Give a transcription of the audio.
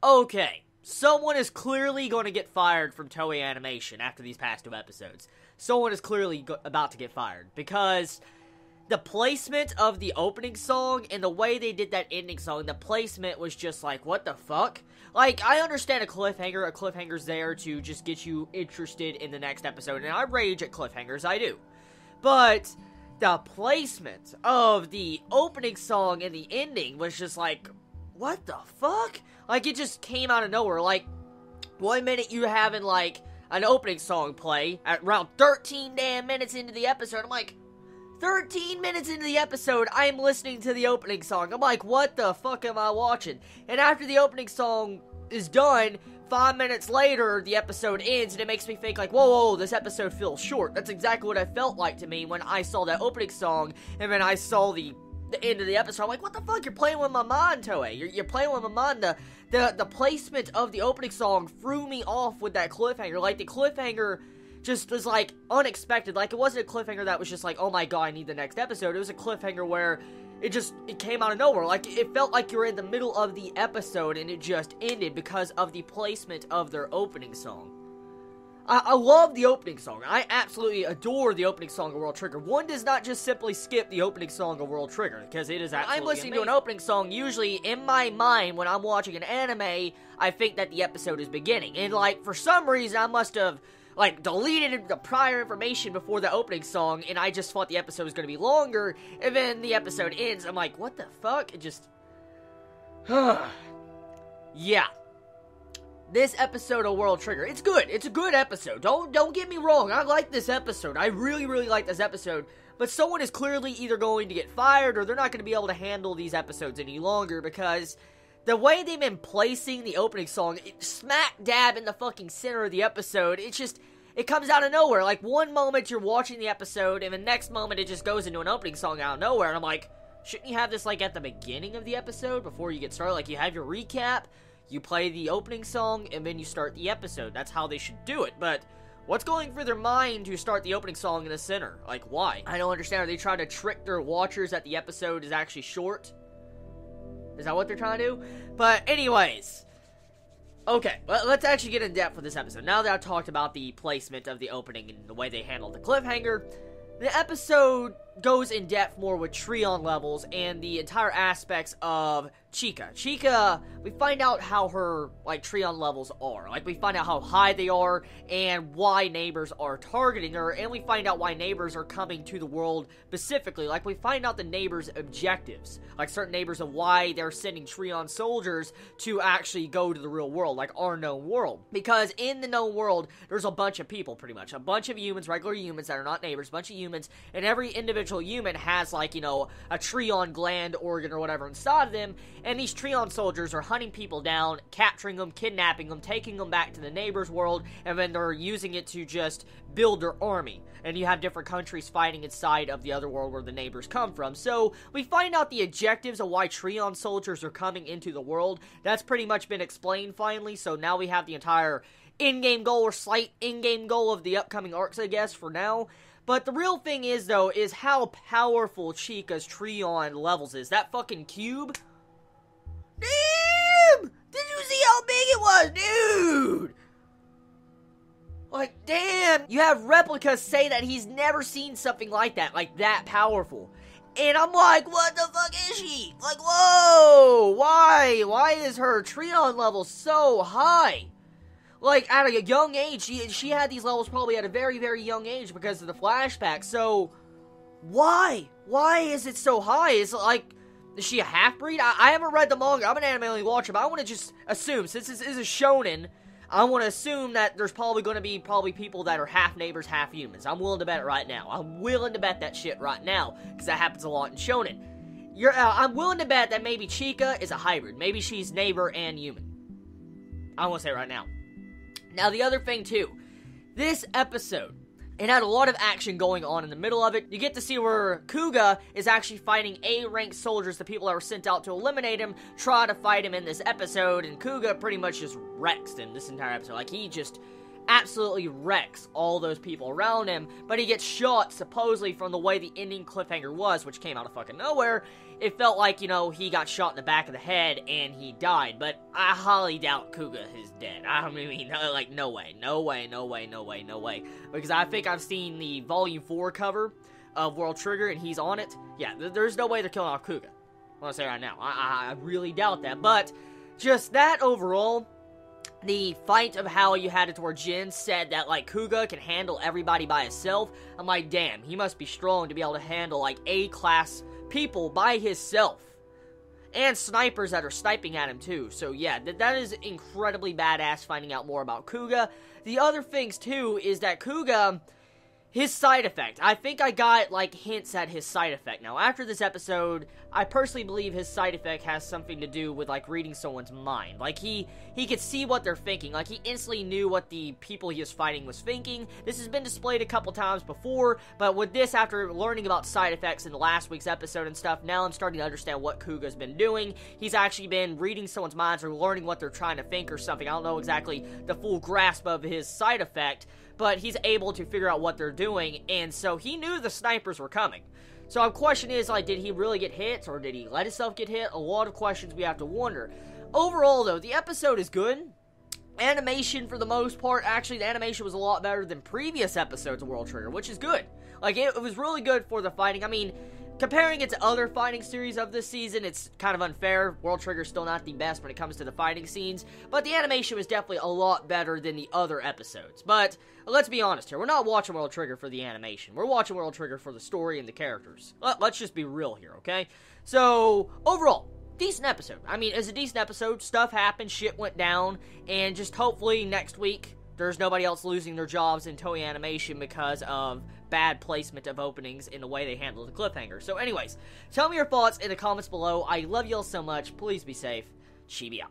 Okay, someone is clearly going to get fired from Toei Animation after these past 2 episodes. Someone is clearly about to get fired, because the placement of the opening song and the way they did that ending song, the placement was just like, what the fuck? Like, I understand a cliffhanger's there to just get you interested in the next episode, and I rage at cliffhangers, I do. But the placement of the opening song and the ending was just like, what the fuck? Like, it just came out of nowhere. Like, 1 minute you having, like, an opening song play at around 13 damn minutes into the episode. I'm like, 13 minutes into the episode, I am listening to the opening song. I'm like, what the fuck am I watching? And after the opening song is done, 5 minutes later, the episode ends, and it makes me think, like, whoa, this episode feels short. That's exactly what it felt like to me when I saw that opening song, and then I saw the end of the episode. I'm like, what the fuck? You're playing with my mind, Toei. You're playing with my mind. The placement of the opening song threw me off with that cliffhanger. Like, the cliffhanger just was, like, unexpected. Like, it wasn't a cliffhanger that was just like, oh my god, I need the next episode. It was a cliffhanger where it came out of nowhere. Like, it felt like you were in the middle of the episode and it just ended because of the placement of their opening song. I love the opening song. I absolutely adore the opening song of World Trigger. One does not just simply skip the opening song of World Trigger, because it is absolutely amazing. I'm listening to an opening song, usually, in my mind, when I'm watching an anime, I think that the episode is beginning. And, like, for some reason, I must have, like, deleted the prior information before the opening song, and I just thought the episode was going to be longer, and then the episode ends. I'm like, what the fuck? It just... yeah. This episode of World Trigger, it's good. It's a good episode. Don't get me wrong. I like this episode. I really, really like this episode. But someone is clearly either going to get fired or they're not going to be able to handle these episodes any longer, because the way they've been placing the opening song, smack dab in the fucking center of the episode, it comes out of nowhere. Like, one moment you're watching the episode, and the next moment it just goes into an opening song out of nowhere. And I'm like, shouldn't you have this, like, at the beginning of the episode before you get started? Like, you have your recap, you play the opening song, and then you start the episode. That's how they should do it. But what's going through their mind to start the opening song in the center? Like, why? I don't understand. Are they trying to trick their watchers that the episode is actually short? Is that what they're trying to do? But anyways, okay, let's actually get in depth with this episode. Now that I've talked about the placement of the opening and the way they handled the cliffhanger, the episode goes in depth more with Treon levels and the entire aspects of Chika. Chika, we find out how her, like, Treon levels are. Like, we find out how high they are and why neighbors are targeting her, and we find out why neighbors are coming to the world specifically. Like, we find out the neighbors' objectives. Like, certain neighbors of why they're sending Treon soldiers to actually go to the real world, like our known world. Because in the known world, there's a bunch of people, pretty much. A bunch of humans, regular humans that are not neighbors, a bunch of humans, and every individual human has, like, you know, a Treon gland organ or whatever inside of them, and these Treon soldiers are hunting people down, capturing them, kidnapping them, taking them back to the neighbor's world, and then they're using it to just build their army. And you have different countries fighting inside of the other world where the neighbors come from. So, we find out the objectives of why Treon soldiers are coming into the world. That's pretty much been explained finally, so now we have the entire in-game goal or slight in-game goal of the upcoming arcs, I guess, for now. But the real thing is, though, is how powerful Chika's Treon levels is. That fucking cube? Damn! Did you see how big it was, dude? Like, damn! You have replicas say that he's never seen something like that powerful. And I'm like, what the fuck is she? Like, whoa! Why? Why is her Treon level so high? Like, at a young age, she had these levels probably at a very, very young age because of the flashback. So, why? Why is it so high? Is she a half-breed? I haven't read the manga. I'm an anime only watcher, but I want to just assume, since this is a shonen, I want to assume that there's probably going to be people that are half neighbors, half humans. I'm willing to bet it right now. I'm willing to bet that shit right now, because that happens a lot in shonen. I'm willing to bet that maybe Chika is a hybrid. Maybe she's neighbor and human. I want to say it right now. Now, the other thing, too, this episode, it had a lot of action going on in the middle of it. You get to see where Kuga is actually fighting A-ranked soldiers, the people that were sent out to eliminate him, try to fight him in this episode, and Kuga pretty much just wrecks him this entire episode. Like, he just absolutely wrecks all those people around him, but he gets shot, supposedly from the way the ending cliffhanger was, which came out of fucking nowhere. It felt like, you know, he got shot in the back of the head and he died, but I highly doubt Kuga is dead. I mean, like, no way, because I think I've seen the Volume 4 cover of World Trigger, and he's on it. Yeah, there's no way they're killing off Kuga. I want to say right now, I really doubt that, but just that overall, the fight of how you had it to where Jin said that, like, Kuga can handle everybody by himself. I'm like, damn, he must be strong to be able to handle, like, A-class people by himself. And snipers that are sniping at him, too. So, yeah, that is incredibly badass, finding out more about Kuga. The other things, too, is that Kuga, his side effect. I think I got, like, hints at his side effect. Now, after this episode, I personally believe his side effect has something to do with, like, reading someone's mind. Like, he could see what they're thinking. Like, he instantly knew what the people he was fighting was thinking. This has been displayed a couple times before, but with this, after learning about side effects in the last week's episode and stuff, now I'm starting to understand what Kuga's been doing. He's actually been reading someone's minds or learning what they're trying to think or something. I don't know exactly the full grasp of his side effect, but he's able to figure out what they're doing, and so he knew the snipers were coming. So our question is, like, did he really get hit, or did he let himself get hit? A lot of questions we have to wonder. Overall, though, the episode is good. Animation, for the most part, actually, the animation was a lot better than previous episodes of World Trigger, which is good. Like, it was really good for the fighting. I mean, comparing it to other fighting series of this season, it's kind of unfair. World Trigger's still not the best when it comes to the fighting scenes, but the animation was definitely a lot better than the other episodes. But let's be honest here, we're not watching World Trigger for the animation. We're watching World Trigger for the story and the characters. Let's just be real here, okay? So, overall, decent episode. I mean, it's a decent episode. Stuff happened, shit went down, and just hopefully next week there's nobody else losing their jobs in Toei Animation because of bad placement of openings in the way they handle the cliffhanger. So anyways, tell me your thoughts in the comments below. I love you all so much. Please be safe. Chibi out.